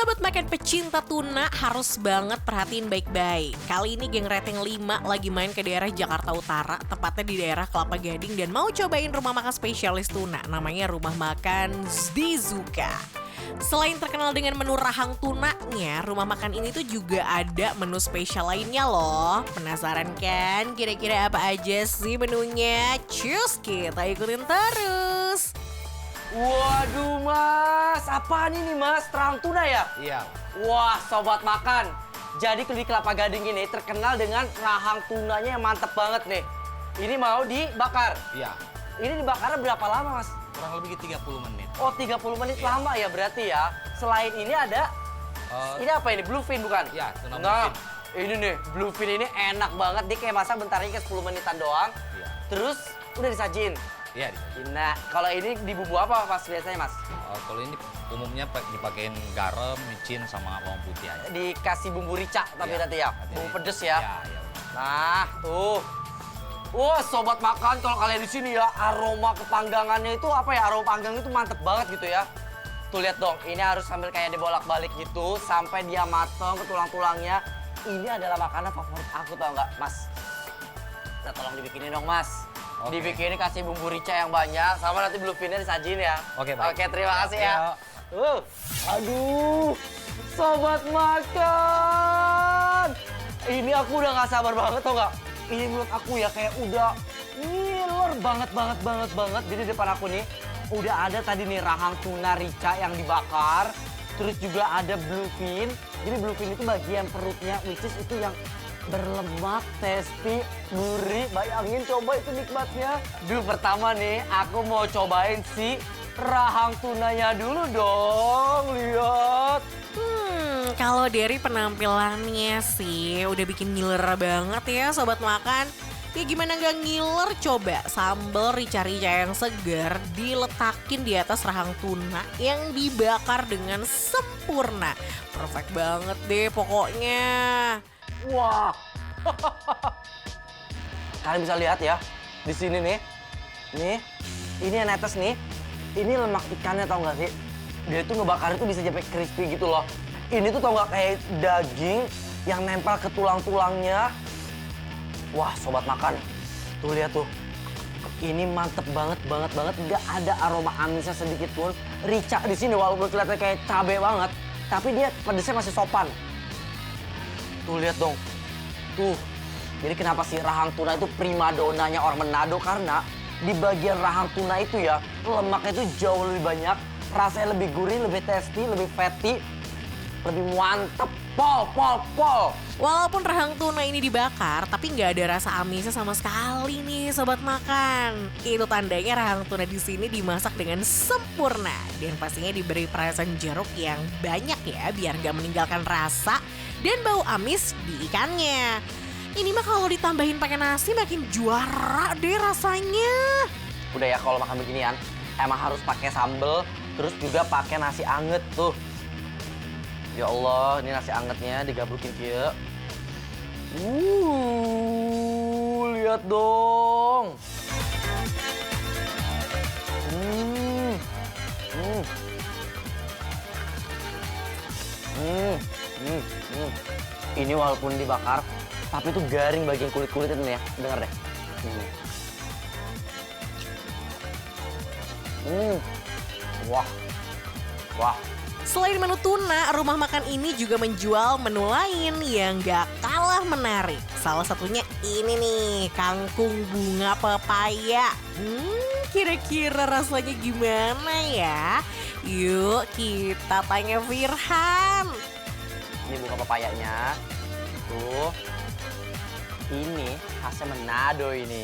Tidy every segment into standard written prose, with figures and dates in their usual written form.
Sobat makan pecinta tuna harus banget perhatiin baik-baik. Kali ini geng rating 5 lagi main ke daerah Jakarta Utara, tepatnya di daerah Kelapa Gading dan mau cobain rumah makan spesialis tuna, namanya Rumah Makan Zdizuka. Selain terkenal dengan menu rahang tunanya, rumah makan ini tuh juga ada menu spesial lainnya loh. Penasaran kan kira-kira apa aja sih menunya? Cus, kita ikutin terus. Waduh mas, apaan ini mas? Rahang tuna ya? Iya. Wah sobat makan, jadi di Kelapa Gading ini terkenal dengan rahang tunanya yang mantep banget nih. Ini mau dibakar. Iya. Ini dibakarnya berapa lama mas? Kurang lebih 30 menit. Oh 30 menit lama ya berarti ya. Selain ini ada, ini apa ini? Bluefin bukan? Iya, tuna Nah, bluefin. ini nih, bluefin ini enak banget. Dia kayak masak bentar aja kayak 10 menitan doang. Iya. Terus udah disajin. Iya, disajiin. Nah, kalau ini di bumbu apa mas biasanya mas? Kalau ini umumnya dipakein garam, micin, sama bawang putih aja. Dikasih bumbu rica tapi Iya. nanti ya, Nanti bumbu di- pedes ya. Iya, iya. Nah, tuh. Wah, sobat makan kalau kalian di sini ya, aroma kepanggangannya itu apa ya? Aroma panggang itu mantep banget gitu ya. Tuh lihat dong, ini harus sambil kayak dibolak-balik gitu sampai dia mateng ke tulang-tulangnya. Ini adalah makanan favorit aku tau nggak, Mas? Nah, tolong dibikinin dong, Mas. Oke. Dibikinin kasih bumbu rica yang banyak sama nanti bluefinnya disajin ya. Oke, baik. Oke, terima kasih ya. Ya. Aduh, sobat makan. Ini aku udah nggak sabar banget tau nggak? Ini menurut aku ya kayak udah ngiler banget. Jadi di depan aku nih udah ada tadi nih rahang tuna rica yang dibakar. Terus juga ada bluefin. Jadi bluefin itu bagian perutnya, which is itu yang berlemak, tasty, gurih. Bayangin coba itu nikmatnya. Dulu pertama nih aku mau cobain si rahang tunanya dulu dong. Lihat. Kalau dari penampilannya sih udah bikin ngiler banget ya sobat makan. Ya gimana nggak ngiler, coba sambal rica-rica yang segar diletakin di atas rahang tuna yang dibakar dengan sempurna. Perfect banget deh pokoknya. Wah. Kalian bisa lihat ya, di sini nih. Nih, ini yang netes nih. Ini lemak ikannya tau gak sih? Dia tuh ngebakar itu bisa sampai crispy gitu loh. Ini tuh tau gak kayak daging yang nempel ke tulang-tulangnya. Wah, sobat makan. Tuh lihat tuh. Ini mantep banget. Gak ada aroma amisnya sedikit pun. Rica di sini walaupun kelihatannya kayak cabai banget, tapi dia pedesnya masih sopan. Tuh lihat dong. Tuh. Jadi kenapa sih rahang tuna itu primadonanya orang Manado? Karena di bagian rahang tuna itu ya, lemaknya itu jauh lebih banyak, rasanya lebih gurih, lebih tasty, lebih fatty, lebih mantep. Pol. Walaupun rahang tuna ini dibakar, tapi nggak ada rasa amisnya sama sekali nih sobat makan. Itu tandanya rahang tuna di sini dimasak dengan sempurna dan pastinya diberi perasan jeruk yang banyak ya biar nggak meninggalkan rasa dan bau amis di ikannya. Ini mah kalau ditambahin pakai nasi makin juara deh rasanya. Udah ya kalau makan beginian, emang harus pakai sambel, terus juga pakai nasi anget tuh. Ya Allah, ini nasi angetnya digabungin kia. Lihat dong. Ini walaupun dibakar, tapi itu garing bagian kulit-kulitnya nih ya. Dengar deh. Wah. Selain menu tuna, rumah makan ini juga menjual menu lain yang gak kalah menarik. Salah satunya ini nih, kangkung bunga pepaya. Kira-kira rasanya gimana ya? Yuk kita tanya Firhan. Ini bunga pepayanya. Tuh. Ini khasnya Manado ini.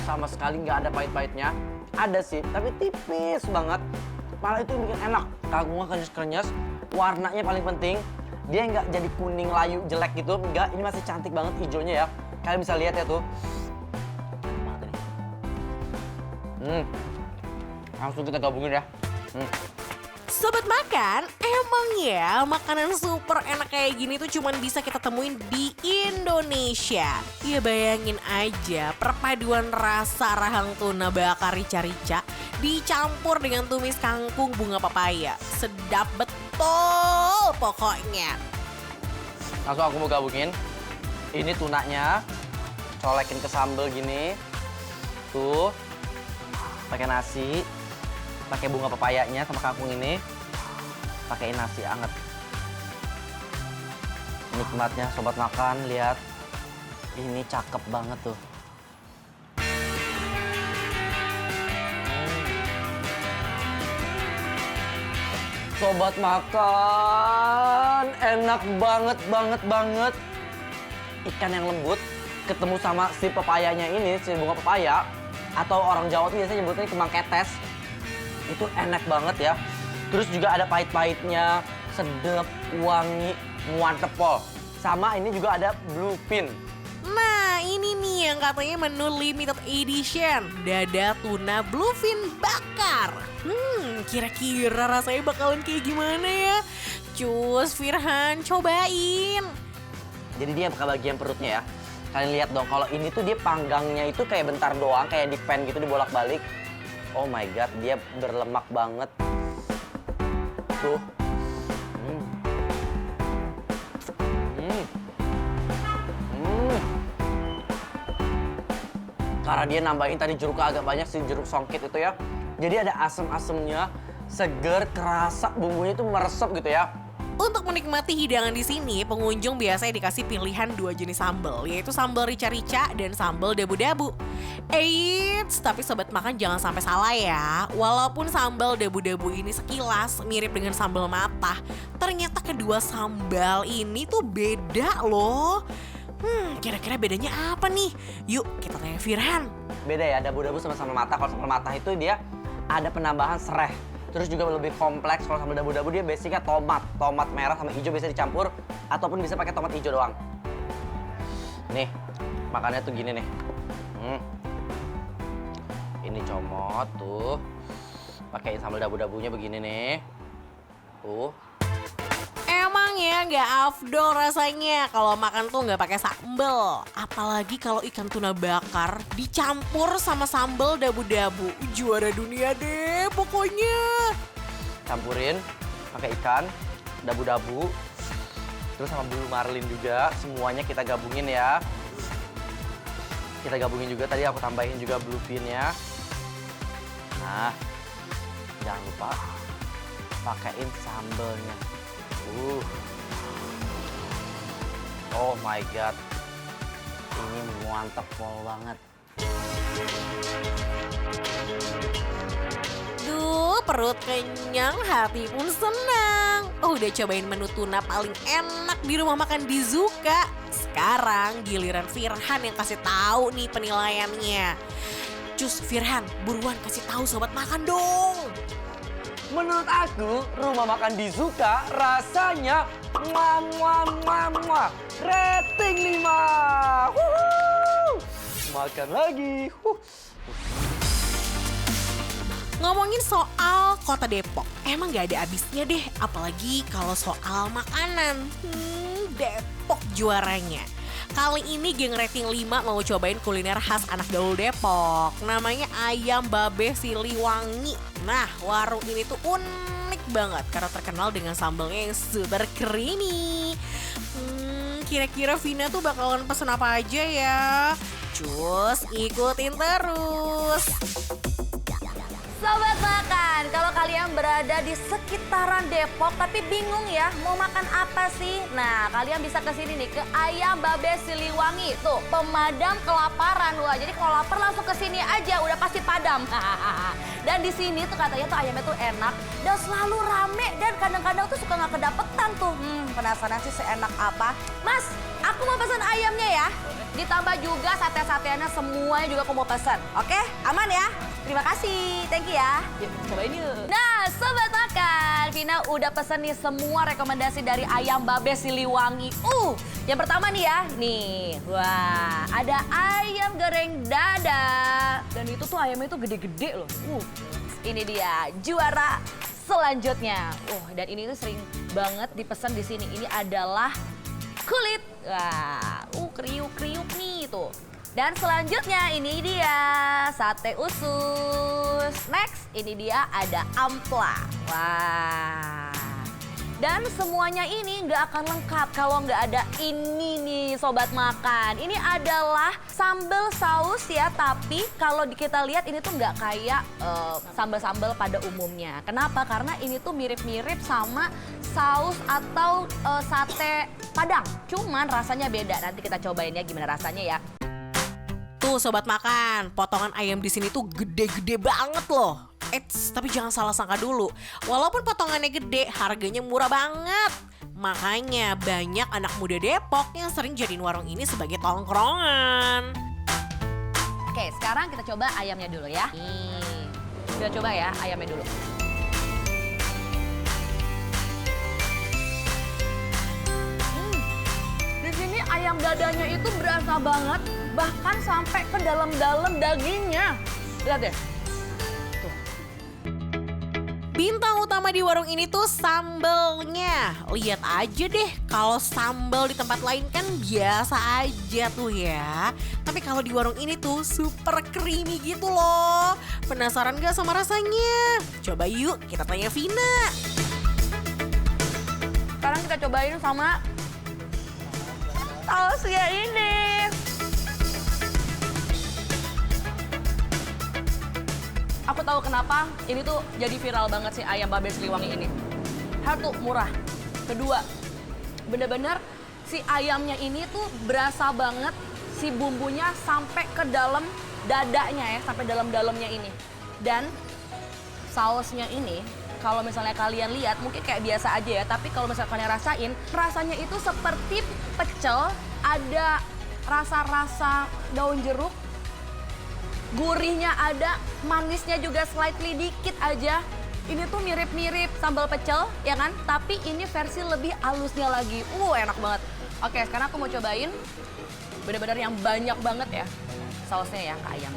Sama sekali nggak ada pahit-pahitnya. Ada sih, tapi tipis banget. Malah itu yang bikin enak. Kangkungnya krenyes-krenyes, warnanya paling penting. Dia nggak jadi kuning layu jelek gitu, enggak. Ini masih cantik banget hijaunya ya. Kalian bisa lihat ya tuh. Banget ini. Langsung kita gabungin ya. Sobat makan, emang ya makanan super enak kayak gini tuh cuman bisa kita temuin di Indonesia. Ya bayangin aja perpaduan rasa rahang tuna bakar rica-rica dicampur dengan tumis kangkung bunga pepaya. Sedap betul pokoknya. Langsung aku mau gabungin. Ini tunanya, colekin ke sambal gini. Tuh, pakai nasi, pakai bunga pepayanya sama kangkung ini, pakai nasi anget. Nikmatnya sobat makan, lihat. Ini cakep banget tuh. Sobat makan, enak banget. Ikan yang lembut ketemu sama si pepayanya ini, si bunga pepaya, atau orang Jawa tuh biasanya nyebutnya kemang ketes. Itu enak banget ya. Terus juga ada pahit-pahitnya, sedap, wangi, mantep pol. Sama ini juga ada bluefin. Nah ini nih yang katanya menu limited edition, dada tuna bluefin bakar. Kira-kira rasanya bakalan kayak gimana ya? Cus, Firhan, cobain. Jadi dia buka bagian perutnya ya. Kalian lihat dong, kalau ini tuh dia panggangnya itu kayak bentar doang, kayak di pan gitu dibolak-balik. Oh my god, dia berlemak banget. Tuh. Karena dia nambahin tadi jeruknya agak banyak sih, jeruk songkit itu ya. Jadi ada asem-asemnya, seger, kerasa, bumbunya itu meresap gitu ya. Untuk menikmati hidangan di sini, pengunjung biasanya dikasih pilihan 2 jenis sambal, yaitu sambal rica-rica dan sambal dabu-dabu. Eits, tapi sobat makan jangan sampai salah ya. Walaupun sambal dabu-dabu ini sekilas mirip dengan sambal matah, ternyata kedua sambal ini tuh beda loh. Kira-kira bedanya apa nih? Yuk kita tanya Firhan. Beda ya, dabu-dabu sama sambal matah. Kalau sambal matah itu dia ada penambahan sereh. Terus juga lebih kompleks. Kalau sambal dabu-dabu dia basicnya tomat. Tomat merah sama hijau bisa dicampur. Ataupun bisa pakai tomat hijau doang. Nih, makannya tuh gini nih. Ini comot tuh. Pakai sambal dabu-dabunya begini nih. Tuh. Emang ya nggak afdol rasanya kalau makan tuh nggak pakai sambal. Apalagi kalau ikan tuna bakar dicampur sama sambal dabu-dabu. Juara dunia deh pokoknya. Campurin pakai ikan, dabu-dabu, terus sama bulu marlin juga. Semuanya kita gabungin ya. Kita gabungin juga, tadi aku tambahin juga bluefinnya. Nah, jangan lupa pakaiin sambelnya. Oh my god, ini mantep pol banget. Duh, perut kenyang, hati pun senang. Udah cobain menu tuna paling enak di rumah makan di Zuka. Sekarang giliran Firhan yang kasih tahu nih penilaiannya. Cus, Firhan, buruan kasih tahu sobat makan dong. Menurut aku, rumah makan di Zuka rasanya muah. Rating 5. Makan lagi. Ngomongin soal kota Depok, emang gak ada habisnya deh. Apalagi kalau soal makanan. Depok juaranya. Kali ini geng rating 5 mau cobain kuliner khas anak gaul Depok. Namanya ayam babe Siliwangi. Nah, warung ini tuh unik banget karena terkenal dengan sambalnya yang super creamy. Kira-kira Vina tuh bakalan pesen apa aja ya? Cus, ikutin terus. Sobat makan, kalau kalian berada di sekitaran Depok tapi bingung ya mau makan apa sih? Nah, kalian bisa ke sini nih, ke Ayam Babe Siliwangi. Tuh, pemadam kelaparan. Wah, jadi kalau lapar langsung ke sini aja, udah pasti padam. Dan di sini tuh katanya tuh ayamnya tuh enak dan selalu rame dan kadang-kadang tuh suka nggak kedapetan tuh. Penasaran sih seenak apa? Mas, aku mau pesan ayamnya ya. Ditambah juga sate-sateannya semuanya juga aku mau pesan. Oke, aman ya? Terima kasih, thank you ya. Yuk, cobain yuk. Nah, Sobat Makan, Vina udah pesen nih semua rekomendasi dari Ayam Babe Siliwangi. Yang pertama nih ya, nih. Wah, ada ayam goreng dada. Dan itu tuh ayamnya tuh gede-gede loh. Ini dia, juara selanjutnya. Dan ini tuh sering banget dipesan di sini. Ini adalah kulit. Wah, kriuk-kriuk nih tuh. Dan selanjutnya ini dia sate usus. Next, ini dia ada ampla. Wah. Dan semuanya ini nggak akan lengkap kalau nggak ada ini nih sobat makan. Ini adalah sambal saus ya, tapi kalau kita lihat ini tuh nggak kayak sambal-sambal pada umumnya. Kenapa? Karena ini tuh mirip-mirip sama saus atau sate Padang. Cuman rasanya beda. Nanti kita cobain ya gimana rasanya ya. Tuh sobat makan, potongan ayam di sini tuh gede-gede banget loh. Tapi jangan salah sangka dulu. Walaupun potongannya gede, harganya murah banget. Makanya banyak anak muda Depok yang sering jadiin warung ini sebagai tongkrongan. Oke, sekarang kita coba ayamnya dulu ya. Nih, kita coba ya ayamnya dulu. Di sini ayam dadanya itu berasa banget, bahkan sampai ke dalam-dalam dagingnya. Lihat deh. Bintang utama di warung ini tuh sambelnya. Lihat aja deh, kalau sambal di tempat lain kan biasa aja tuh ya. Tapi kalau di warung ini tuh super creamy gitu loh. Penasaran gak sama rasanya? Coba yuk kita tanya Vina. Sekarang kita cobain sama sausnya ini. Aku tahu kenapa ini tuh jadi viral banget sih ayam Babe Siliwangi ini. Satu, murah. Kedua, bener-bener si ayamnya ini tuh berasa banget si bumbunya sampai ke dalam dadanya ya, sampai dalam-dalamnya ini. Dan sausnya ini, kalau misalnya kalian lihat mungkin kayak biasa aja ya, tapi kalau misalnya kalian rasain, rasanya itu seperti pecel, ada rasa-rasa daun jeruk, gurihnya ada, manisnya juga slightly dikit aja. Ini tuh mirip-mirip sambal pecel, ya kan? Tapi ini versi lebih halusnya lagi. Enak banget. Oke, sekarang aku mau cobain bener-bener yang banyak banget ya sausnya ya ke ayam.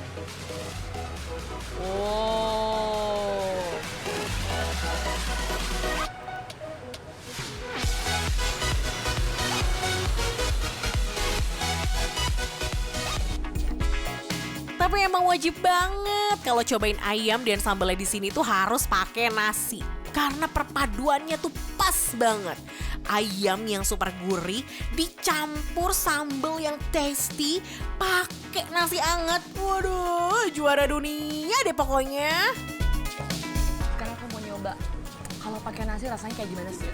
Tapi emang wajib banget kalau cobain ayam dan sambalnya di sini tuh harus pakai nasi. Karena perpaduannya tuh pas banget. Ayam yang super gurih dicampur sambal yang tasty pakai nasi anget. Waduh, juara dunia deh pokoknya. Sekarang aku mau nyoba kalau pakai nasi rasanya kayak gimana sih?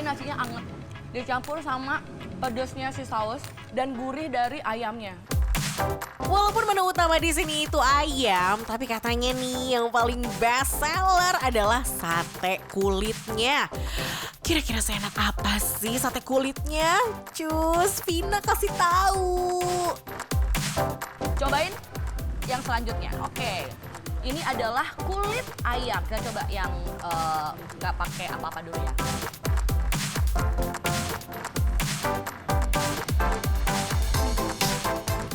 Nasinya anget, dicampur sama pedesnya si saus dan gurih dari ayamnya. Walaupun menu utama di sini itu ayam, tapi katanya nih yang paling best seller adalah sate kulitnya. Kira-kira seenak apa sih sate kulitnya? Cus, Vina kasih tahu. Cobain yang selanjutnya. Oke. Ini adalah kulit ayam. Kita coba yang nggak pakai apa-apa dulu ya.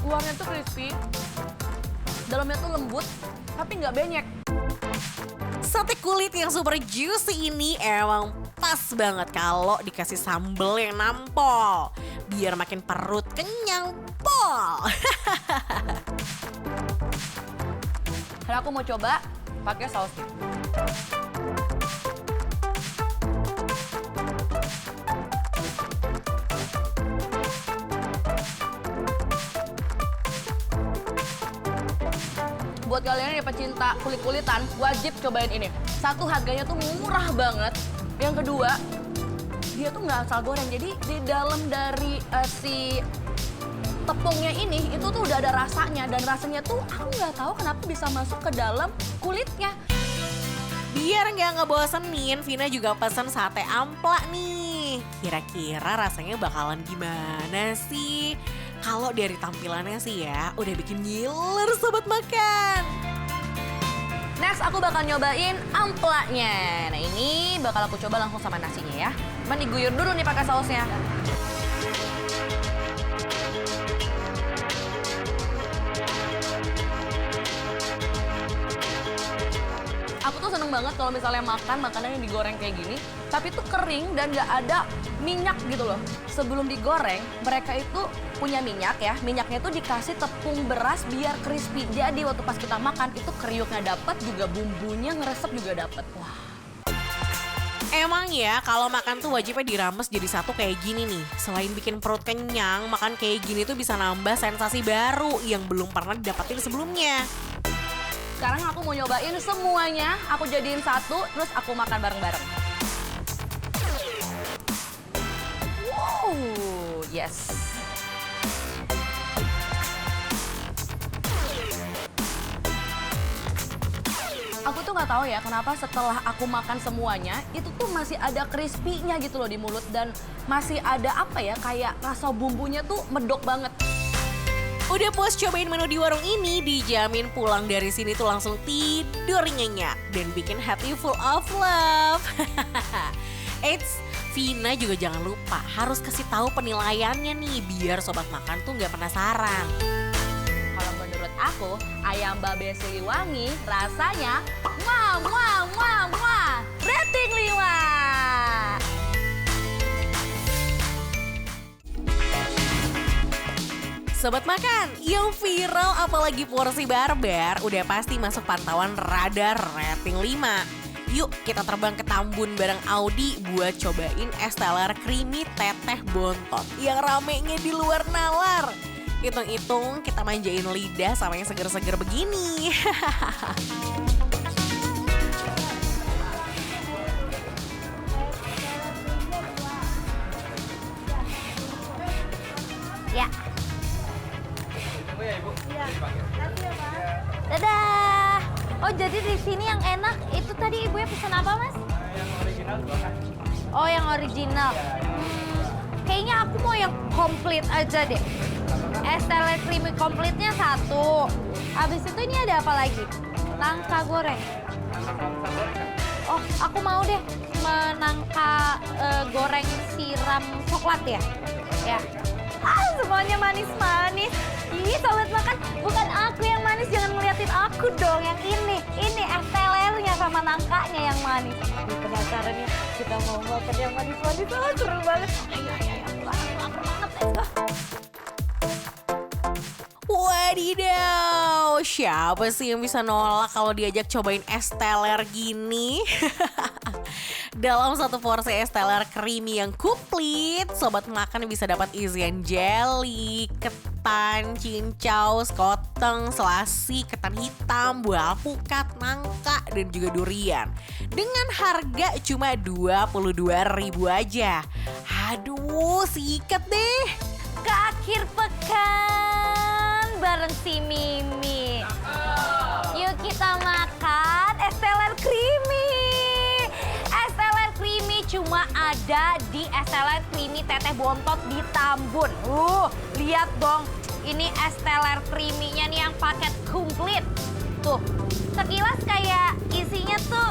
Luarnya tuh crispy, dalamnya tuh lembut, tapi nggak benyek. Sate kulit yang super juicy ini emang pas banget kalau dikasih sambal yang nampol. Biar makin perut kenyang pol. Karena aku mau coba pakai sausnya. Buat kalian yang pecinta kulit-kulitan, wajib cobain ini. Satu, harganya tuh murah banget. Yang kedua, dia tuh nggak asal goreng. Jadi di dalam dari si tepungnya ini, itu tuh udah ada rasanya. Dan rasanya tuh aku nggak tahu kenapa bisa masuk ke dalam kulitnya. Biar nggak ngebosenin, Vina juga pesan sate ampla nih. Kira-kira rasanya bakalan gimana sih? Kalau dari tampilannya sih ya, udah bikin ngiler sobat makan. Next aku bakal nyobain amplanya. Nah ini bakal aku coba langsung sama nasinya ya. Cuman diguyur dulu nih pakai sausnya. Aku tuh seneng banget kalau misalnya makan makanan yang digoreng kayak gini, tapi itu kering dan nggak ada minyak gitu loh. Sebelum digoreng, mereka itu punya minyak ya. Minyaknya itu dikasih tepung beras biar crispy. Jadi waktu pas kita makan itu kriuknya dapet, juga bumbunya ngeresep juga dapet. Wah. Emang ya, kalau makan tuh wajibnya dirames jadi satu kayak gini nih. Selain bikin perut kenyang, makan kayak gini tuh bisa nambah sensasi baru yang belum pernah didapetin sebelumnya. Sekarang aku mau nyobain semuanya, aku jadiin satu, terus aku makan bareng-bareng. Wow, yes. Aku tuh nggak tahu ya kenapa setelah aku makan semuanya, itu tuh masih ada crispy-nya gitu loh di mulut. Dan masih ada apa ya, kayak rasa bumbunya tuh medok banget. Udah puas cobain menu di warung ini, dijamin pulang dari sini tuh langsung tidur nyenyak dan bikin hati full of love. Eits, Vina juga jangan lupa harus kasih tahu penilaiannya nih biar sobat makan tuh nggak penasaran. Kalau menurut aku, ayam Babe Siliwangi rasanya muah muah muah muah. Rating 5. Sobat makan, yang viral apalagi porsi barbar udah pasti masuk pantauan radar rating 5. Yuk kita terbang ke Tambun bareng Audi buat cobain es teler creamy teteh bontot yang ramenya di luar nalar. Hitung-hitung kita manjain lidah sama yang seger-seger begini. Ya. Dadah. Oh jadi di sini yang enak itu tadi ibunya pesan apa mas? Yang original dua kan? Oh yang original. Kayaknya aku mau yang komplit aja deh. Es teler creamy komplitnya satu. Habis itu ini ada apa lagi? Nangka goreng. Oh aku mau deh menangka goreng siram coklat ya. Ya. Ah semuanya manis-manis. Ih, sobat makan, bukan aku yang manis, jangan ngeliatin aku dong. Yang ini es telernya sama nangkanya yang manis. Ih, penasaran ya, kita mau makan yang manis-manis. Oh, seru banget. Ayo, lapar banget, let's go. Wadidaw, siapa sih yang bisa nolak kalau diajak cobain es teler gini? Dalam satu porsi es teler creamy yang komplit, sobat makan bisa dapat isian jelly, ketan, cincau, sekoteng, selasi, ketan hitam, buah alpukat, nangka, dan juga durian. Dengan harga cuma 22.000 aja. Aduh, sikat deh. Ke akhir pekan bareng si Mimi. Yuk kita makan es teler creamy. Es teler creamy cuma ada di es teler creamy Teteh Bontot di Tambun. Lihat dong. Ini es teler creamy-nya nih yang paket komplit. Tuh, sekilas kayak isinya tuh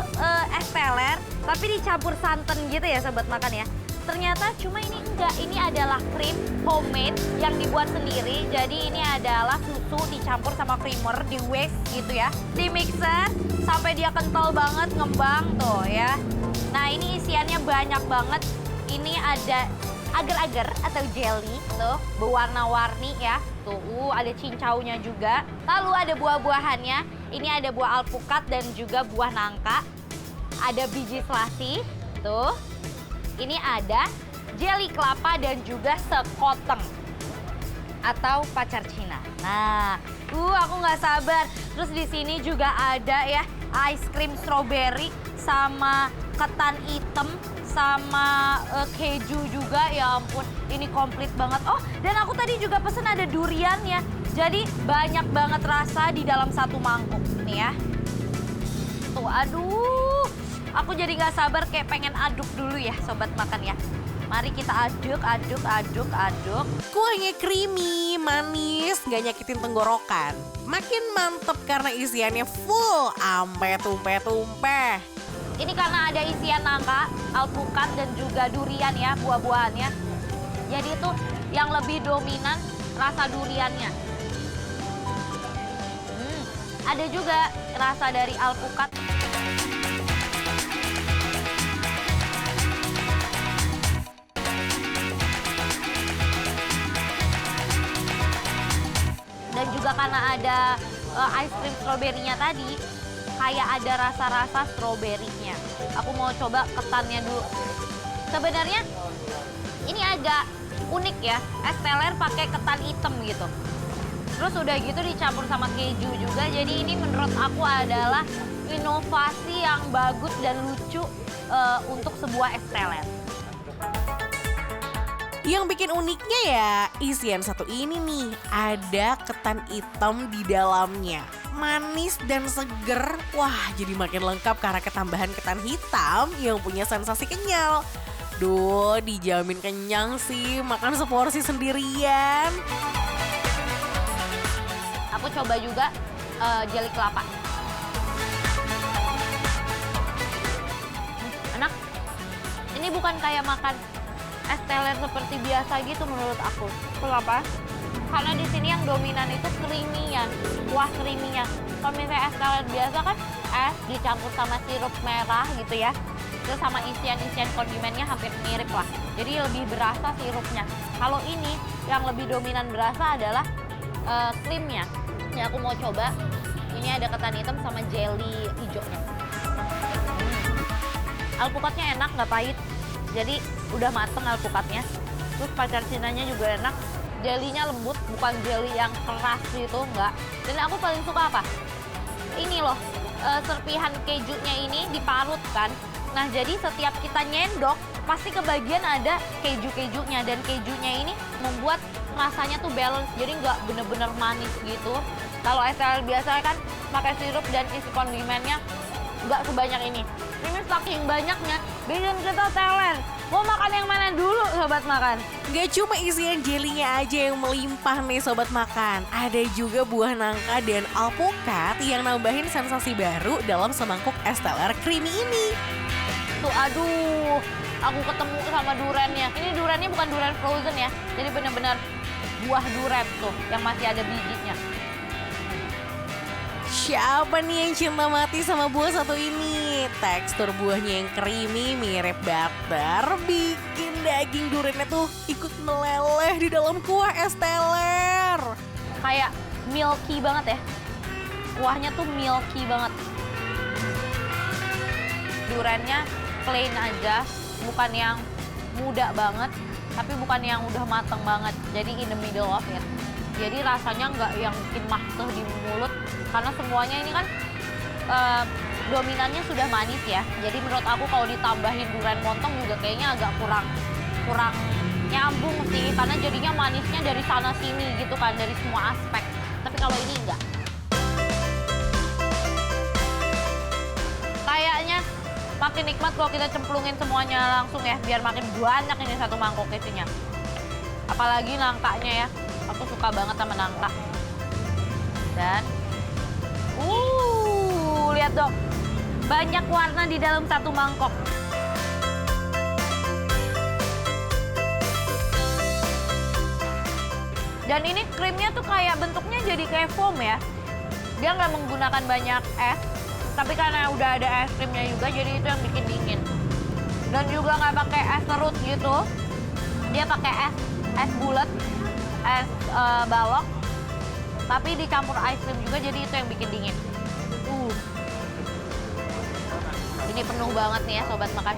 es teler, tapi dicampur santan gitu ya sobat makan ya. Ternyata cuma ini enggak, ini adalah krim homemade yang dibuat sendiri. Jadi ini adalah susu dicampur sama creamer, di whisk gitu ya. Di mixer sampai dia kental banget, ngembang tuh ya. Nah ini isiannya banyak banget. Ini ada agar-agar atau jelly tuh, berwarna-warni ya. Tuh, ada cincaunya juga. Lalu ada buah-buahannya. Ini ada buah alpukat dan juga buah nangka. Ada biji selasi, tuh. Ini ada jelly kelapa dan juga sekoteng atau pacar Cina. Nah, aku nggak sabar. Terus di sini juga ada ya ice cream strawberry sama ketan hitam sama keju juga. Ya ampun, ini komplit banget. Oh, dan aku tadi juga pesen ada duriannya. Jadi banyak banget rasa di dalam satu mangkuk nih ya. Tuh, aduh. Aku jadi nggak sabar kayak pengen aduk dulu ya sobat makan ya. Mari kita aduk. Kuahnya creamy, manis, gak nyakitin tenggorokan. Makin mantep karena isiannya full, ampe tumpe-tumpe. Ini karena ada isian nangka, alpukat dan juga durian ya buah-buahannya. Jadi itu yang lebih dominan rasa duriannya. Ada juga rasa dari alpukat. Dan juga karena ada ice cream stroberinya tadi, kayak ada rasa-rasa stroberinya. Aku mau coba ketannya dulu. Sebenarnya ini agak unik ya, es teler pakai ketan hitam gitu. Terus udah gitu dicampur sama keju juga, jadi ini menurut aku adalah inovasi yang bagus dan lucu untuk sebuah es teler. Yang bikin uniknya ya, isian satu ini nih, ada ketan hitam di dalamnya. Manis dan seger, wah jadi makin lengkap karena ketambahan ketan hitam yang punya sensasi kenyal. Duh, dijamin kenyang sih, makan seporsi sendirian. Aku coba juga jeli kelapa. Enak. Ini bukan kayak makan es teler seperti biasa gitu menurut aku. Kenapa? Karena di sini yang dominan itu creamy-nya, kuah creamy-nya. Kalau misalnya es teler biasa kan es dicampur sama sirup merah gitu ya. Terus sama isian-isian kondimennya hampir mirip lah. Jadi lebih berasa sirupnya. Kalau ini yang lebih dominan berasa adalah krimnya. Ini aku mau coba. Ini ada ketan hitam sama jelly hijaunya. Alpukatnya enak, nggak pahit. Jadi udah mateng alpukatnya. Terus pacar cinanya juga enak. Jelinya lembut, bukan jelly yang keras gitu, enggak. Dan aku paling suka apa? Ini loh, serpihan kejunya ini diparutkan. Nah jadi setiap kita nyendok, pasti kebagian ada keju-kejunya. Dan kejunya ini membuat rasanya tuh balance, jadi nggak bener-bener manis gitu. Kalau es teler biasa kan pakai sirup dan isi kondimennya nggak sebanyak ini. Ini saking banyaknya, bikin kita teler. Mau makan yang mana dulu sobat makan? Gak cuma isian jelinya aja yang melimpah nih sobat makan. Ada juga buah nangka dan alpukat yang nambahin sensasi baru dalam semangkuk es teler creamy ini. Tuh aduh, aku ketemu sama durennya. Ini durennya bukan duren frozen ya, jadi benar-benar buah duren tuh yang masih ada bijinya. Siapa nih yang cinta mati sama buah satu ini? Tekstur buahnya yang creamy mirip butter, bikin daging duriannya tuh ikut meleleh di dalam kuah es teler. Kayak milky banget ya. Kuahnya tuh milky banget. Durennya plain aja, bukan yang muda banget, tapi bukan yang udah mateng banget. Jadi in the middle of it. Jadi rasanya nggak yang bikin makseh di mulut, karena semuanya ini kan dominannya sudah manis ya. Jadi menurut aku kalau ditambahin durian montong juga kayaknya agak kurang nyambung sih, karena jadinya manisnya dari sana sini gitu kan, dari semua aspek. Tapi kalau ini enggak. Kayaknya makin nikmat kalau kita cemplungin semuanya langsung ya, biar makin banyak ini satu mangkok isinya. Apalagi nangkanya ya. Aku suka banget sama nangka. Dan lihat dong. Banyak warna di dalam satu mangkok. Dan ini krimnya tuh kayak bentuknya jadi kayak foam ya. Dia nggak menggunakan banyak es, tapi karena udah ada es krimnya juga, jadi itu yang bikin dingin. Dan juga nggak pakai es serut gitu. Dia pakai es bulat. Es balok, tapi dicampur ice cream juga, jadi itu yang bikin dingin. Ini penuh banget nih ya sobat makan.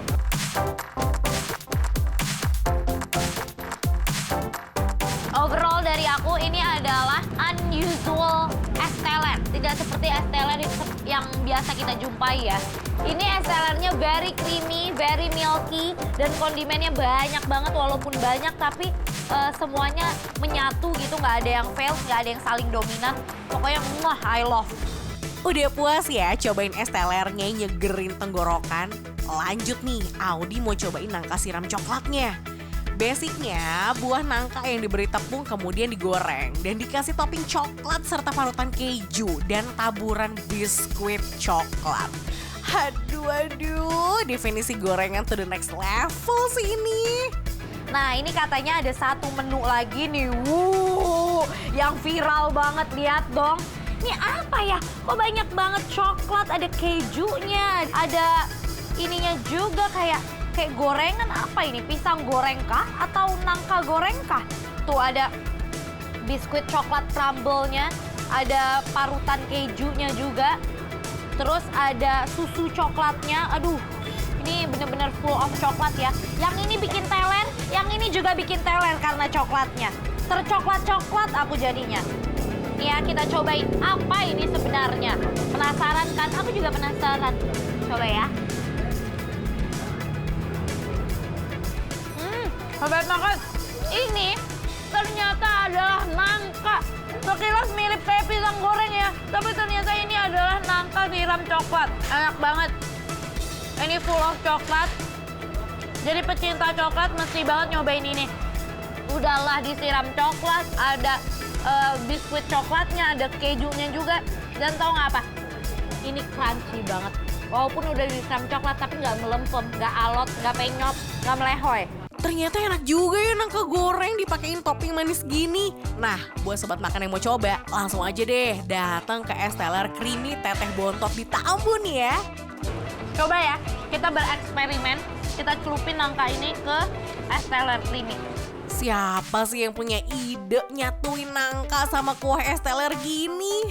Overall dari aku ini adalah unusual es teler. Tidak seperti es teler yang biasa kita jumpai ya. Ini es telernya very creamy, very milky, dan kondimennya banyak banget. Walaupun banyak tapi semuanya menyatu gitu, nggak ada yang fail, nggak ada yang saling dominan. Pokoknya I love. Udah puas ya cobain es telernya nyegerin tenggorokan? Lanjut nih, Audi mau cobain nangka siram coklatnya. Basicnya buah nangka yang diberi tepung kemudian digoreng dan dikasih topping coklat serta parutan keju dan taburan biskuit coklat. Aduh, definisi gorengan to the next level sih ini. Nah, ini katanya ada satu menu lagi nih. Yang viral banget, lihat dong. Ini apa ya? Kok banyak banget coklat, ada kejunya, ada ininya juga kayak gorengan apa ini? Pisang goreng kah atau nangka goreng kah? Tuh ada biskuit coklat crumble-nya, ada parutan kejunya juga. Terus ada susu coklatnya. Aduh, ini bener-bener full of coklat ya. Yang ini bikin teler, yang ini juga bikin teler karena coklatnya. Tercoklat-coklat aku jadinya. Nih ya, kita cobain apa ini sebenarnya. Penasaran kan? Aku juga penasaran. Coba ya. Sobat makan, ini ternyata adalah nangka. Sekilas mirip kayak pisang goreng ya, tapi ternyata ini adalah nangka siram coklat. Enak banget. Ini full of coklat. Jadi pecinta coklat mesti banget nyobain ini. Udahlah disiram coklat, ada biskuit coklatnya, ada kejunya juga. Dan tau nggak apa? Ini crunchy banget. Walaupun udah disiram coklat, tapi nggak melempem, nggak alot, nggak penyot, nggak melehoy. Ternyata enak juga ya nangka goreng dipakein topping manis gini. Nah, buat sobat makan yang mau coba, langsung aja deh datang ke Es Teler Creamy Teteh Bontot di Tambun ya. Coba ya, kita bereksperimen, kita celupin nangka ini ke Es Teler Creamy. Siapa sih yang punya ide nyatuin nangka sama kuah es teler gini?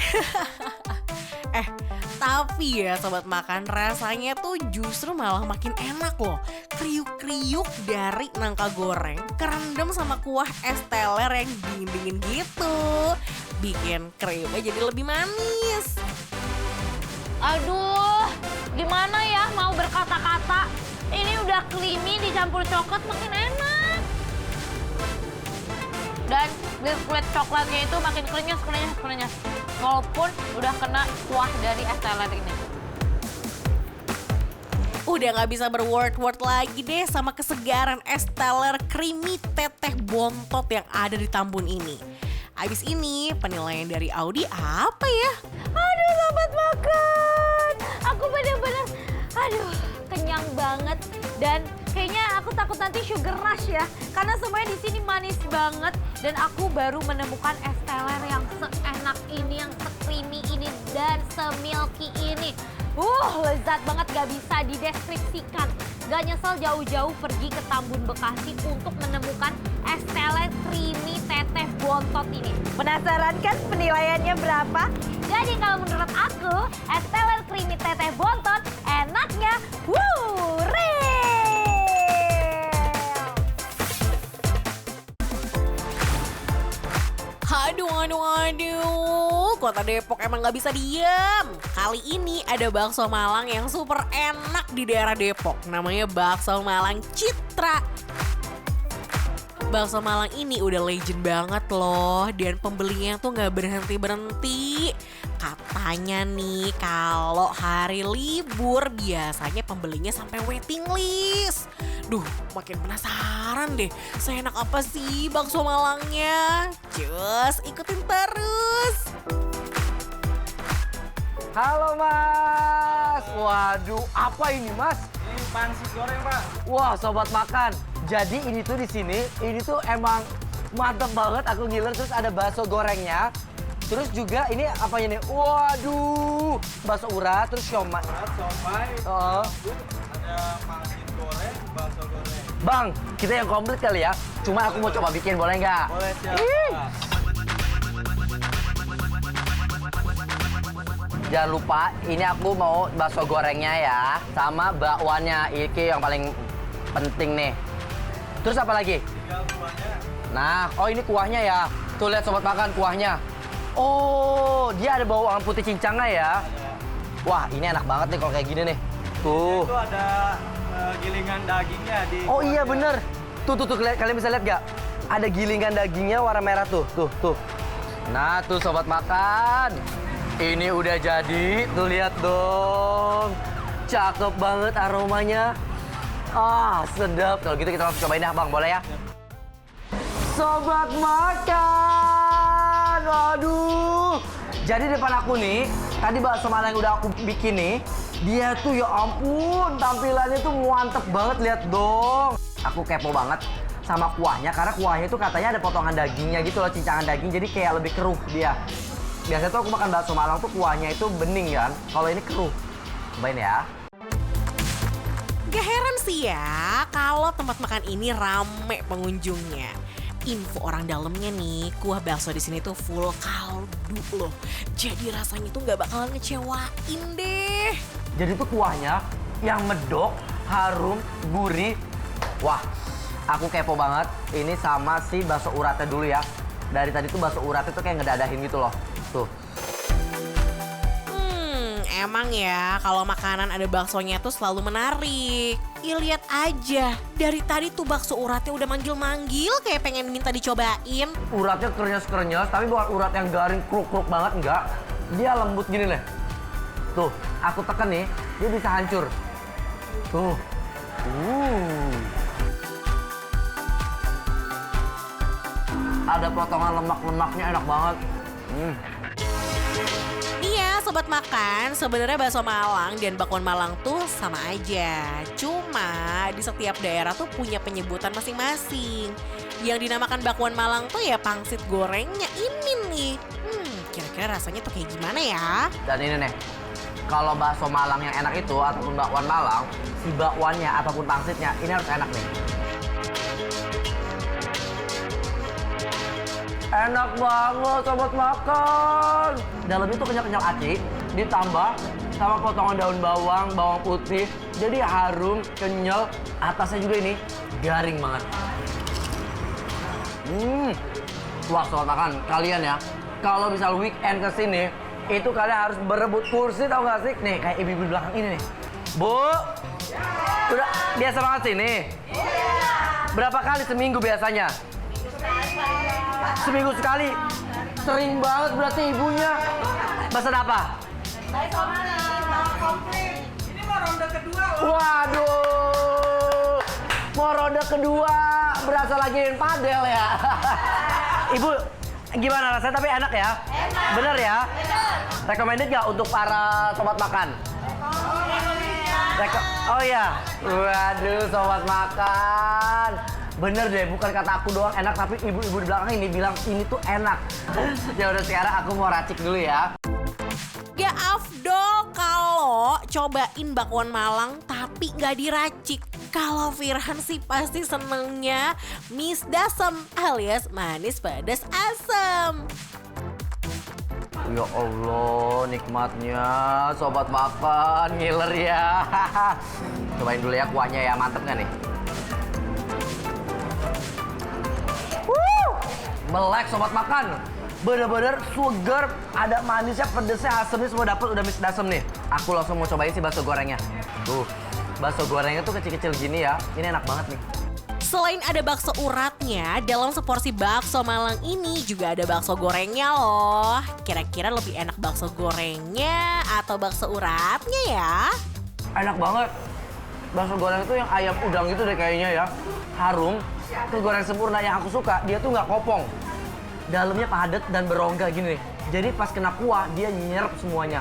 Tapi ya sobat makan, rasanya tuh justru malah makin enak loh. Kriuk-kriuk dari nangka goreng kerendam sama kuah es teler yang dingin-dingin gitu. Bikin krimnya jadi lebih manis. Aduh, gimana ya mau berkata-kata. Ini udah creamy dicampur coklat makin enak. Dan biskuit coklatnya itu makin krenyes. Walaupun udah kena kuah dari es teler ini. Udah gak bisa berword-word lagi deh sama kesegaran Es Teler Creamy Teteh Bontot yang ada di Tambun ini. Abis ini penilaian dari Audi apa ya? Aduh sobat makan, aku bener-bener kenyang banget. Dan kayaknya aku takut nanti sugar rush ya, karena semuanya di sini manis banget. Dan aku baru menemukan es teler yang seenak ini, yang se-creamy ini, dan se-milky ini. Lezat banget, gak bisa dideskripsikan. Gak nyesel jauh-jauh pergi ke Tambun Bekasi untuk menemukan es teler Creamy Teteh Bontot ini. Penasaran kan penilaiannya berapa? Jadi kalau menurut aku, es teler Creamy Teteh Bontot enaknya real. Aduh, Kota Depok emang gak bisa diem. Kali ini ada bakso Malang yang super enak di daerah Depok. Namanya bakso Malang Citra. Bakso Malang ini udah legend banget loh, dan pembelinya tuh gak berhenti-berhenti. Katanya nih kalau hari libur biasanya pembelinya sampai waiting list. Duh, makin penasaran deh, seenak apa sih bakso Malangnya? Just ikutin terus. Halo Mas. Waduh, apa ini Mas? Ini pangsit goreng, Pak. Wah, sobat makan. Jadi ini tuh di sini, ini tuh emang mantep banget. Aku ngiler, terus ada bakso gorengnya. Terus juga ini apanya nih? Waduh, bakso urat, terus siomay. Somai, Oh. ada pangsit goreng, bakso goreng. Bang, kita yang komplit kali ya. Cuma aku mau coba bikin, boleh nggak? Boleh siap. Jangan lupa, ini aku mau bakso gorengnya ya, sama bakwannya. Ini yang paling penting nih. Terus apa lagi? Tinggal buahnya. Nah, oh ini kuahnya ya. Tuh lihat sobat makan kuahnya. Oh, dia ada bawang putih cincangnya ya. Wah, ini enak banget nih kalau kayak gini nih. Tuh. Itu ada gilingan dagingnya di. Oh iya kuahnya. bener. Tuh, kalian bisa lihat gak? Ada gilingan dagingnya warna merah tuh, tuh. Nah tuh sobat makan. Ini udah jadi, tuh lihat dong. Cakep banget aromanya. Sedap. Kalau gitu kita langsung cobain ya Bang, boleh ya? Sobat makan, aduh. Jadi depan aku nih, tadi bakso Malang yang udah aku bikin nih, dia tuh ya ampun tampilannya tuh mantep banget, lihat dong. Aku kepo banget sama kuahnya, karena kuahnya itu katanya ada potongan dagingnya gitu loh, cincangan daging, jadi kayak lebih keruh dia. Biasanya tuh aku makan bakso Malang tuh kuahnya itu bening kan, kalau ini keruh. Cobain ya. Gak heran sih ya kalau tempat makan ini rame pengunjungnya. Info orang dalamnya nih, kuah bakso di sini tuh full kaldu loh. Jadi rasanya tuh nggak bakalan ngecewain deh. Jadi tuh kuahnya yang medok, harum, gurih. Wah, aku kepo banget. Ini sama si bakso uratnya dulu ya. Dari tadi tuh bakso uratnya tuh kayak ngedadahin gitu loh. Tuh. Emang ya kalau makanan ada baksonya tuh selalu menarik. Ih, lihat aja, dari tadi tuh bakso uratnya udah manggil-manggil kayak pengen minta dicobain. Uratnya krenyes-krenyes, tapi bukan urat yang garing kruk-kruk banget, enggak. Dia lembut gini nih. Tuh, aku tekan nih, dia bisa hancur. Tuh. Ada potongan lemak-lemaknya enak banget. Iya, sobat makan, sebenarnya bakso Malang dan bakwan Malang tuh sama aja. Cuma di setiap daerah tuh punya penyebutan masing-masing. Yang dinamakan bakwan Malang tuh ya pangsit gorengnya ini nih. Kira-kira rasanya tuh kayak gimana ya? Dan ini nih, kalau bakso Malang yang enak itu ataupun bakwan Malang, si bakwannya ataupun pangsitnya ini harus enak nih. Enak banget sobat makan. Dalamnya tuh kenyal-kenyal aci, ditambah sama potongan daun bawang, bawang putih. Jadi harum, kenyal. Atasnya juga ini garing banget. Wah sobat makan, kalian ya, kalau misal weekend kesini, itu kalian harus berebut kursi tau gak sih? Nih kayak ibu-ibu di belakang ini nih. Bu, udah biasa banget sini? Berapa kali seminggu biasanya? Seminggu sekali. Sering banget berarti ibunya. Pesan apa? Bakso Malang komplit. Ini mau ronde kedua loh. Waduh. Mau ronde kedua. Berasa lagiin padel ya. Ibu, gimana rasanya tapi enak ya? Enak. Bener ya? Bener. Recommended nggak untuk para sobat makan? Oh iya. Waduh, sobat makan. Bener deh, bukan kata aku doang enak, tapi ibu-ibu di belakang ini bilang ini tuh enak. Ya udah sekarang aku mau racik dulu ya. Gak afdol kalau cobain bakwan Malang tapi gak diracik. Kalau Firhan sih pasti senengnya misdasem alias manis pedas asam. Ya Allah, nikmatnya sobat makan, ngiler ya. Cobain dulu ya kuahnya ya, mantep gak nih? Melek sobat makan, bener-bener seger, ada manisnya, pedesnya, asamnya semua dapet, udah mix dasem nih. Aku langsung mau cobain sih bakso gorengnya. Tuh, bakso gorengnya tuh kecil-kecil gini ya, ini enak banget nih. Selain ada bakso uratnya, dalam seporsi bakso Malang ini juga ada bakso gorengnya loh. Kira-kira lebih enak bakso gorengnya atau bakso uratnya ya? Enak banget. Bakso goreng itu yang ayam udang gitu deh kayaknya ya. Harum, terus goreng sempurna yang aku suka, dia tuh nggak kopong. Dalamnya padat dan berongga gini nih. Jadi pas kena kuah, dia nyerap semuanya.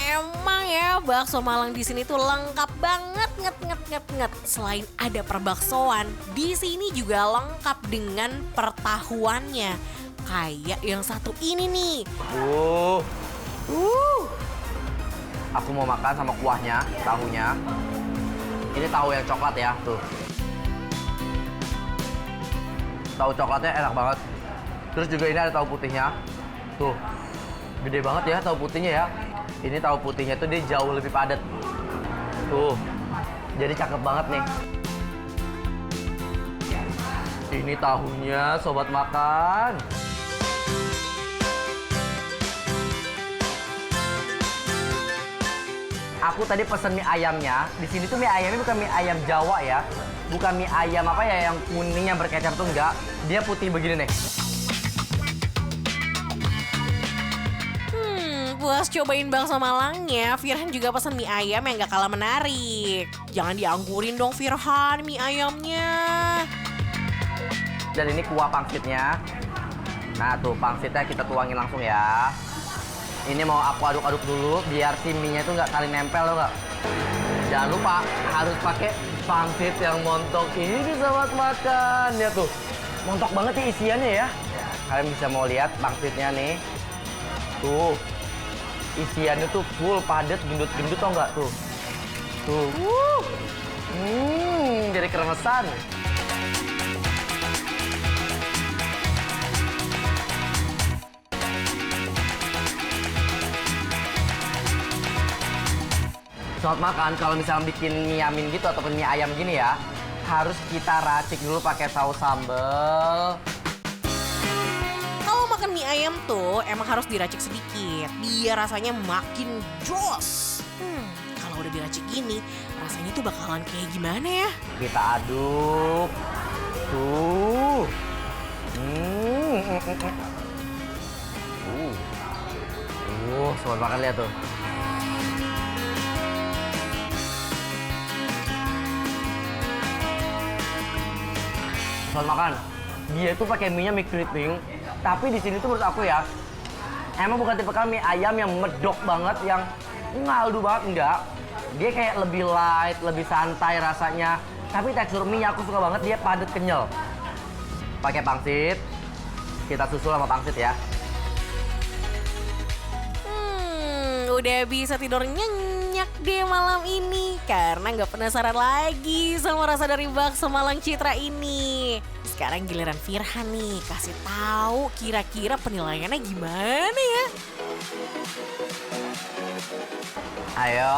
Emang ya bakso Malang di sini tuh lengkap banget nget. Selain ada perbaksoan, di sini juga lengkap dengan pertahuannya. Kayak yang satu ini nih. Aku mau makan sama kuahnya, tahunya. Ini tahu yang coklat ya, tuh. Tahu coklatnya enak banget. Terus juga ini ada tahu putihnya. Tuh, gede banget ya tahu putihnya ya. Ini tahu putihnya tuh dia jauh lebih padat. Tuh, jadi cakep banget nih. Ini tahunya, sobat makan. Aku tadi pesen mie ayamnya. Di sini tuh mie ayamnya bukan mie ayam Jawa ya. Bukan mie ayam apa ya yang kuning yang berkecap tuh enggak. Dia putih begini nih. Puas cobain bakso Malangnya, Firhan juga pesen mie ayam yang gak kalah menarik. Jangan dianggurin dong Firhan mie ayamnya. Dan ini kuah pangsitnya. Nah tuh pangsitnya kita tuangin langsung ya. Ini mau aku aduk-aduk dulu biar si mie-nya tuh nggak saling nempel loh nggak. Jangan lupa harus pakai pangsit yang montok ini sobat makan. Ya tuh, montok banget ya isiannya ya. Kalian bisa mau lihat pangsitnya nih. Tuh, isiannya tuh full, padat, gendut-gendut tau nggak tuh. Tuh, jadi keremesan. Sobat makan, kalau misalnya bikin mie amin gitu ataupun mie ayam gini ya, harus kita racik dulu pakai saus sambal. Kalau makan mie ayam tuh emang harus diracik sedikit, biar rasanya makin jos. Kalau udah diracik gini, rasanya tuh bakalan kayak gimana ya? Kita aduk. Tuh. Sobat makan lihat tuh. Sobat makan, dia tuh pakai mie-nya mie keriting, tapi di sini tuh menurut aku ya, emang bukan tipe mie ayam yang medok banget, yang ngaldu banget, enggak. Dia kayak lebih light, lebih santai rasanya. Tapi tekstur mie-nya aku suka banget, dia padat kenyal. Pakai pangsit, kita susul sama pangsit ya. Udah bisa tidur nyenyak deh malam ini karena nggak penasaran lagi sama rasa dari bakso Malang Citra ini. Sekarang giliran Firhan nih, kasih tahu kira-kira penilaiannya gimana ya? Ayo,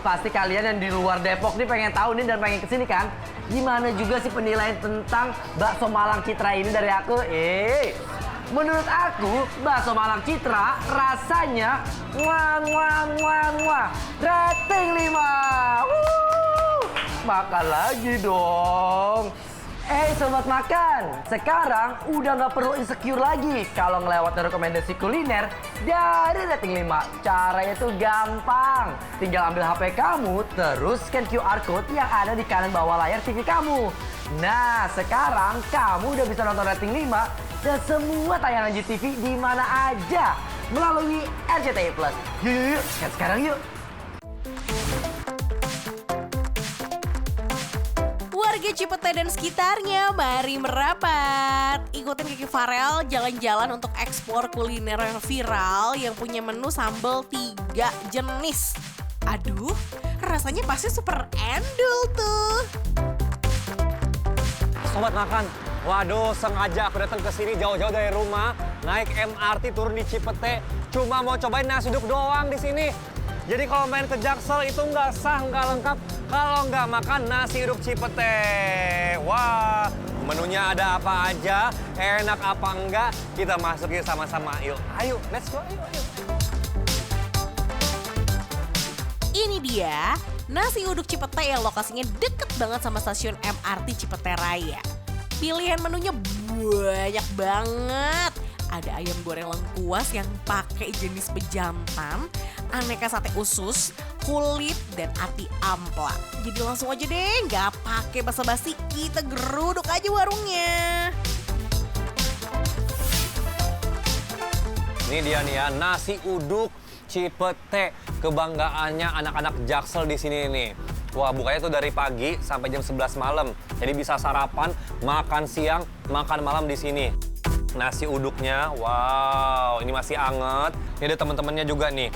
pasti kalian yang di luar Depok nih pengen tahu nih dan pengen kesini kan? Gimana juga sih penilaian tentang bakso Malang Citra ini dari aku? Menurut aku, bakso Malang Citra rasanya rating 5. Makan lagi dong. Sobat makan, sekarang udah nggak perlu insecure lagi kalau ngelewatin rekomendasi kuliner dari rating 5. Caranya tuh gampang. Tinggal ambil HP kamu, terus scan QR Code yang ada di kanan bawah layar TV kamu. Nah, sekarang kamu udah bisa nonton rating 5 dan semua tayangan GTV di mana aja melalui RCTI Plus. Yuk, scan sekarang yuk. Warga Cipete dan sekitarnya, mari merapat. Ikutin Kiki Farel jalan-jalan untuk ekspor kuliner yang viral yang punya menu sambal 3 jenis. Aduh, rasanya pasti super endul tuh. Sobat makan, waduh sengaja aku datang ke sini jauh-jauh dari rumah, naik MRT turun di Cipete, cuma mau cobain nasi uduk doang di sini. Jadi kalau main ke Jaksel itu nggak sah, nggak lengkap kalau nggak makan nasi uduk Cipete. Wah, menunya ada apa aja, enak apa enggak, kita masukin sama-sama. Yuk, ayo, let's go, ayo. Ini dia nasi uduk Cipete yang lokasinya deket banget sama stasiun MRT Cipete Raya. Pilihan menunya banyak banget. Ada ayam goreng lengkuas yang pakai jenis bejantan, aneka sate usus, kulit, dan ati ampla. Jadi langsung aja deh, nggak pakai basa-basi, kita geruduk aja warungnya. Ini dia nih ya, nasi uduk Cipete, kebanggaannya anak-anak Jaksel di sini nih. Wah, bukanya tuh dari pagi sampai jam 11 malam. Jadi bisa sarapan, makan siang, makan malam di sini. Nasi uduknya, wow, ini masih anget. Ini ada teman-temannya juga nih.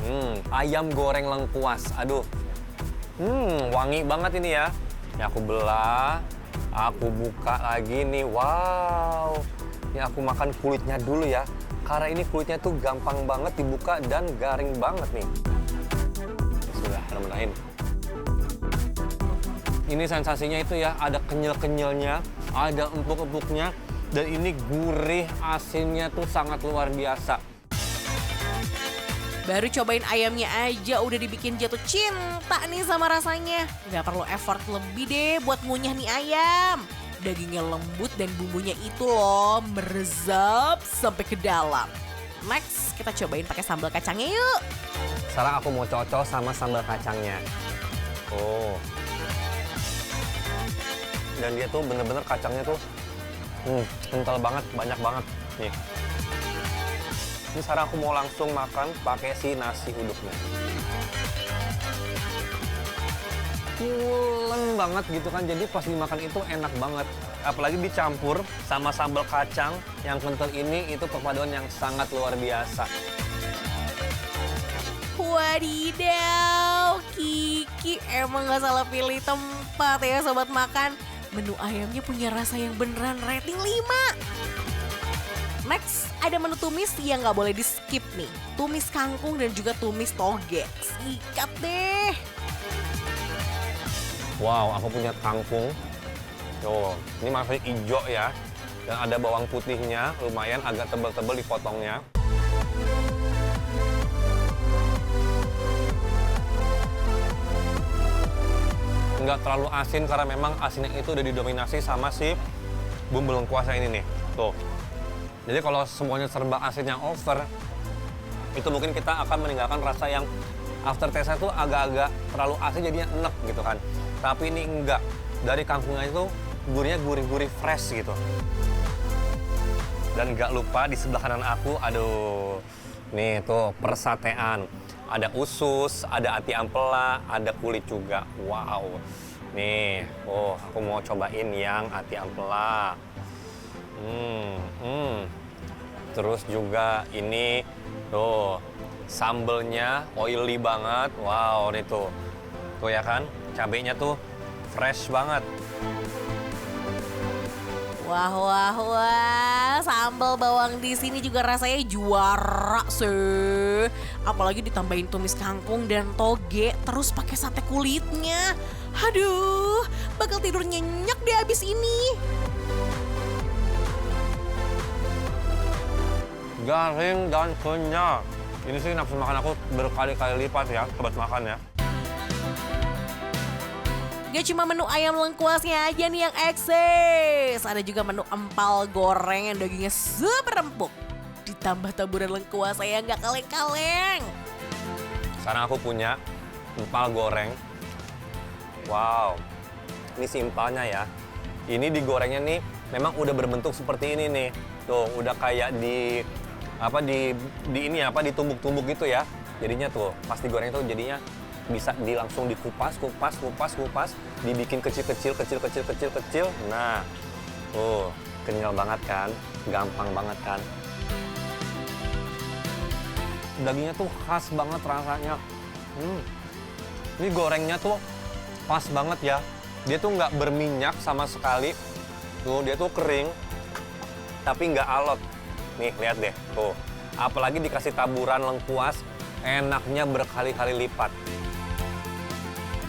Ayam goreng lengkuas. Aduh, wangi banget ini ya. Ini aku belah, aku buka lagi nih. Wow, ini aku makan kulitnya dulu ya. Karena ini kulitnya tuh gampang banget dibuka dan garing banget nih. Sudah, mudah-mudahan. Ini sensasinya itu ya, ada kenyal-kenyalnya, ada empuk-empuknya, dan ini gurih, asinnya tuh sangat luar biasa. Baru cobain ayamnya aja udah dibikin jatuh cinta nih sama rasanya. Nggak perlu effort lebih deh buat ngunyah nih ayam. Dagingnya lembut dan bumbunya itu loh meresap sampai ke dalam. Next, kita cobain pakai sambal kacangnya yuk. Sekarang aku mau cocok sama sambal kacangnya. Oh. Dan dia tuh bener-bener kacangnya tuh kental banget, banyak banget. Nih. Ini sekarang aku mau langsung makan pakai si nasi uduknya. pulen banget gitu kan. Jadi pas dimakan itu enak banget. Apalagi dicampur sama sambal kacang yang kental ini, itu perpaduan yang sangat luar biasa. Wadidaw, Kiki emang gak salah pilih tempat ya sobat makan. Menu ayamnya punya rasa yang beneran rating 5. Next, ada menu tumis yang gak boleh di skip nih. Tumis kangkung dan juga tumis toge. Sikat deh. Wow, aku punya kangkung. Tuh, ini masih hijau ya. Dan ada bawang putihnya, lumayan agak tebal-tebal dipotongnya. Nggak terlalu asin karena memang asinnya itu udah didominasi sama si bumbu lengkuasnya ini nih. Tuh. Jadi kalau semuanya serba asin yang over, itu mungkin kita akan meninggalkan rasa yang aftertaste-nya tuh agak-agak terlalu asin jadinya enek gitu kan. Tapi ini enggak. Dari kangkungnya itu gurihnya gurih-gurih fresh gitu. Dan nggak lupa di sebelah kanan aku, aduh, nih tuh persatean. Ada usus, ada ati ampela, ada kulit juga. Wow. Nih, oh aku mau cobain yang ati ampela. Terus juga ini tuh sambelnya oily banget. Wow, nih tuh. Tuh ya kan, cabenya tuh fresh banget. Wah, wah, wah, sambal bawang di sini juga rasanya juara sih. Apalagi ditambahin tumis kangkung dan toge, terus pakai sate kulitnya. Aduh, bakal tidur nyenyak deh abis ini. Garing dan kenyal. Ini sih nafsu makan aku berkali-kali lipat ya, sobat makan ya. Gak cuma menu ayam lengkuasnya aja nih yang eksis. Ada juga menu empal goreng yang dagingnya super empuk. Ditambah taburan lengkuas yang gak kaleng-kaleng. Sekarang aku punya empal goreng. Wow, ini si empalnya ya. Ini digorengnya nih memang udah berbentuk seperti ini nih. Tuh, udah kayak ditumbuk-tumbuk gitu ya. Jadinya tuh pas digoreng tuh jadinya bisa langsung dikupas, dibikin kecil. Nah, tuh kenyal banget kan, gampang banget kan. Dagingnya tuh khas banget rasanya. Ini gorengnya tuh pas banget ya. Dia tuh nggak berminyak sama sekali. Tuh dia tuh kering, tapi nggak alot. Nih lihat deh, tuh. Apalagi dikasih taburan lengkuas, enaknya berkali-kali lipat.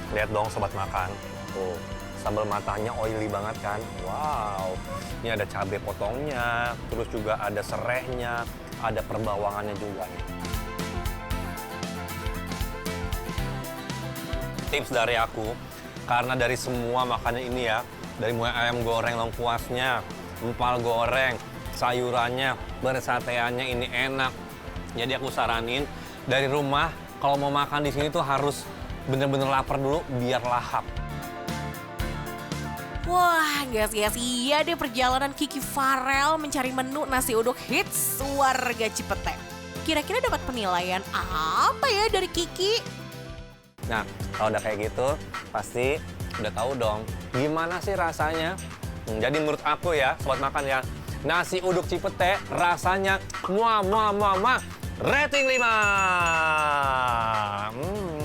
Lihat dong sobat makan, tuh sambal matahnya oily banget kan. Wow, ini ada cabai potongnya, terus juga ada serehnya, ada perbawangannya juga nih. Tips dari aku, karena dari semua makanan ini ya, dari mulai ayam goreng lengkuasnya, empal goreng, sayurannya, bersateannya ini enak. Jadi aku saranin dari rumah kalau mau makan di sini tuh harus bener-bener lapar dulu biar lahap. Wah, gak sia-sia deh perjalanan Kiki Farel mencari menu nasi uduk hits warga Cipete. Kira-kira dapat penilaian apa ya dari Kiki? Nah, kalau udah kayak gitu, pasti udah tahu dong gimana sih rasanya. Jadi menurut aku ya, sobat makan ya, nasi uduk Cipete rasanya rating 5.